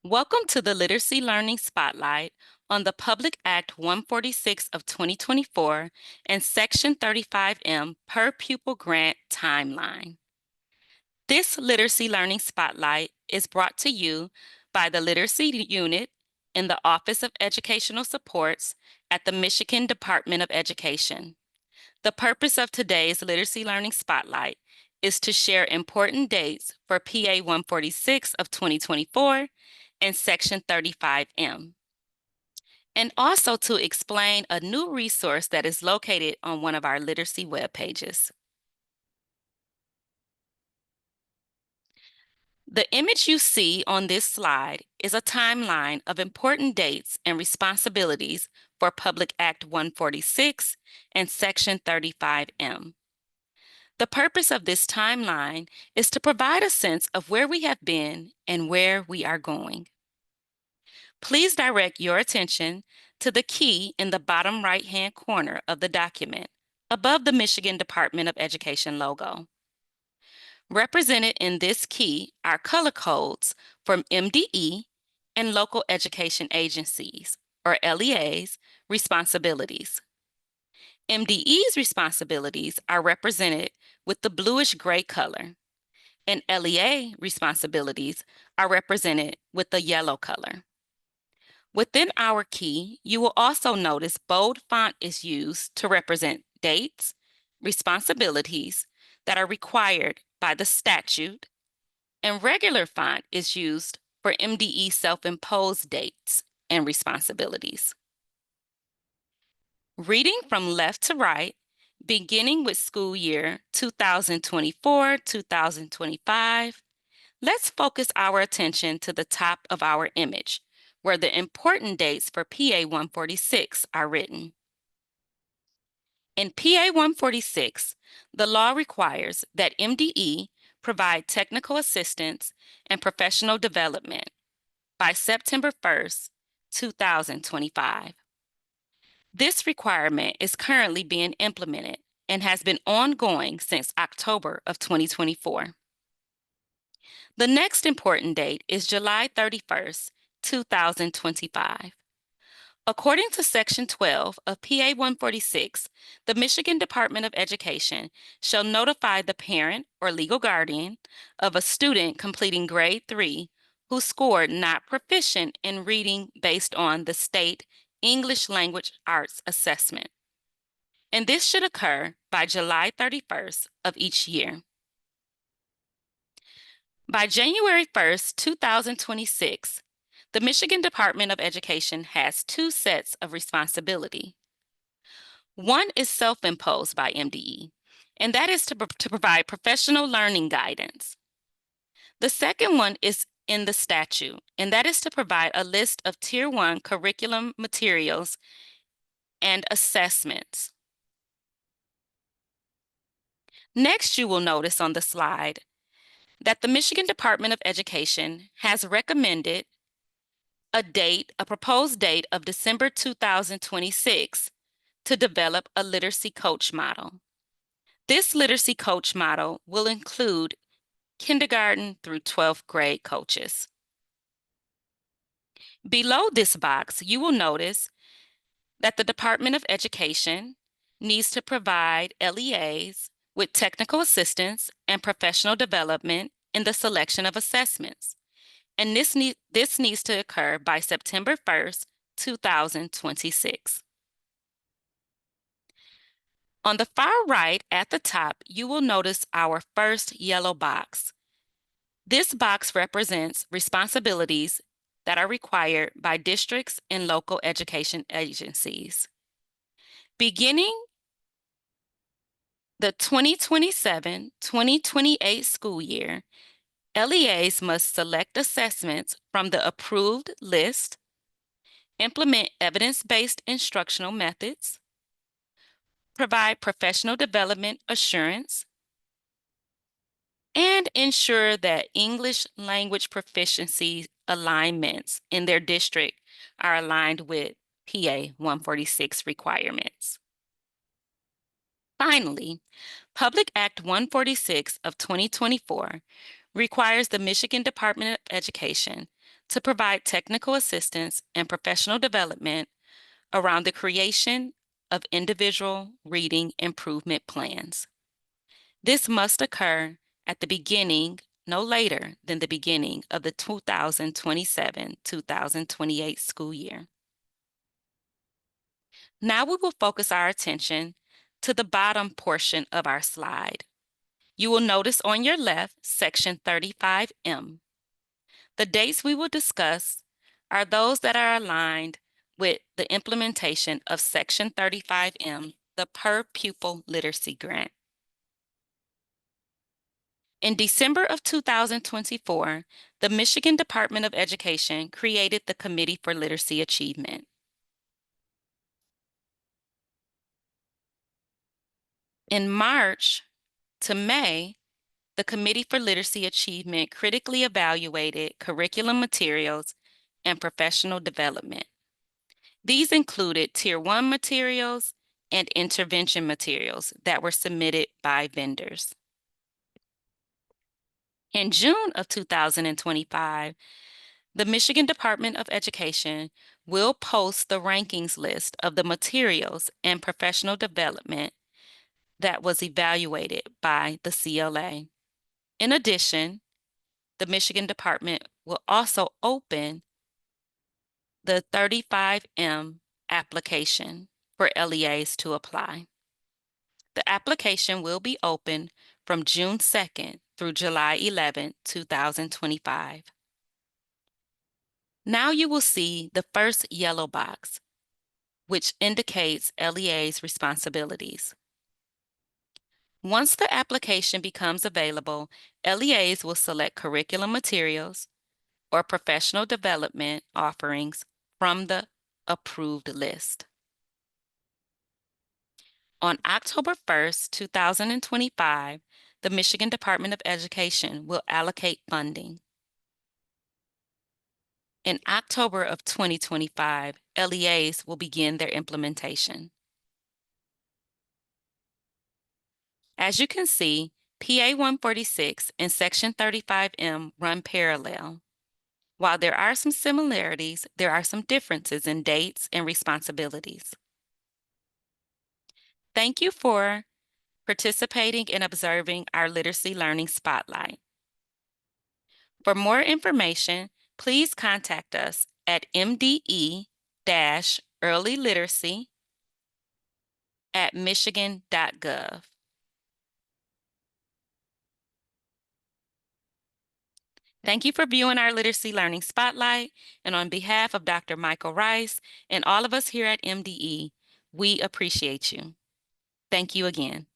Welcome to the Literacy Learning Spotlight on the Public Act 146 of 2024 and Section 35M per pupil grant timeline. This Literacy Learning Spotlight is brought to you by the Literacy Unit in the Office of Educational Supports at the Michigan Department of Education. The purpose of today's Literacy Learning Spotlight is to share important dates for PA 146 of 2024 and Section 35M, and also to explain a new resource that is located on one of our literacy web pages. The image you see on this slide is a timeline of important dates and responsibilities for Public Act 146 and Section 35M. The purpose of this timeline is to provide a sense of where we have been and where we are going. Please direct your attention to the key in the bottom right-hand corner of the document, above the Michigan Department of Education logo. Represented in this key are color codes from MDE and local education agencies, or LEA's, responsibilities. MDE's responsibilities are represented with the bluish-gray color, and LEA responsibilities are represented with the yellow color. Within our key, you will also notice bold font is used to represent dates, responsibilities that are required by the statute, and regular font is used for MDE self-imposed dates and responsibilities. Reading from left to right, beginning with school year 2024-2025, let's focus our attention to the top of our image, where the important dates for PA 146 are written. In PA 146, the law requires that MDE provide technical assistance and professional development by September 1st, 2025. This requirement is currently being implemented and has been ongoing since October of 2024. The next important date is July 31st, 2025. According to Section 12 of PA 146, the Michigan Department of Education shall notify the parent or legal guardian of a student completing grade 3 who scored not proficient in reading based on the state English Language Arts Assessment. And this should occur by July 31st of each year. By January 1st, 2026, the Michigan Department of Education has two sets of responsibility. One is self-imposed by MDE, and that is to provide professional learning guidance. The second one is in the statute, and that is to provide a list of Tier 1 curriculum materials and assessments. Next, you will notice on the slide that the Michigan Department of Education has recommended a proposed date of December 2026 to develop a literacy coach model. This literacy coach model will include kindergarten through 12th grade coaches. Below this box, you will notice that the Department of Education needs to provide LEAs with technical assistance and professional development in the selection of assessments. And this needs to occur by September 1st, 2026. On the far right at the top, you will notice our first yellow box. This box represents responsibilities that are required by districts and local education agencies. Beginning the 2027-2028 school year, LEAs must select assessments from the approved list, implement evidence-based instructional methods, provide professional development assurance, and ensure that English language proficiency alignments in their district are aligned with PA 146 requirements. Finally, Public Act 146 of 2024 requires the Michigan Department of Education to provide technical assistance and professional development around the creation of individual reading improvement plans. This must occur at the beginning, no later than the beginning of the 2027-2028 school year. Now we will focus our attention to the bottom portion of our slide. You will notice on your left, section 35M. The dates we will discuss are those that are aligned with the implementation of section 35M, the per pupil literacy grant. In December of 2024, the Michigan Department of Education created the Committee for Literacy Achievement. In March to May, the Committee for Literacy Achievement critically evaluated curriculum materials and professional development. These included Tier 1 materials and intervention materials that were submitted by vendors. In June of 2025, the Michigan Department of Education will post the rankings list of the materials and professional development that was evaluated by the CLA. In addition, the Michigan Department will also open the 35M application for LEAs to apply. The application will be open from June 2nd through July 11, 2025. Now you will see the first yellow box, which indicates LEA's responsibilities. Once the application becomes available, LEAs will select curriculum materials or professional development offerings from the approved list. On October 1st, 2025, the Michigan Department of Education will allocate funding. In October of 2025, LEAs will begin their implementation. As you can see, PA 146 and Section 35M run parallel. While there are some similarities, there are some differences in dates and responsibilities. Thank you for participating and observing our Literacy Learning Spotlight. For more information, please contact us at mde-earlyliteracy@michigan.gov. Thank you for viewing our Literacy Learning Spotlight, and on behalf of Dr. Michael Rice and all of us here at MDE, we appreciate you. Thank you again.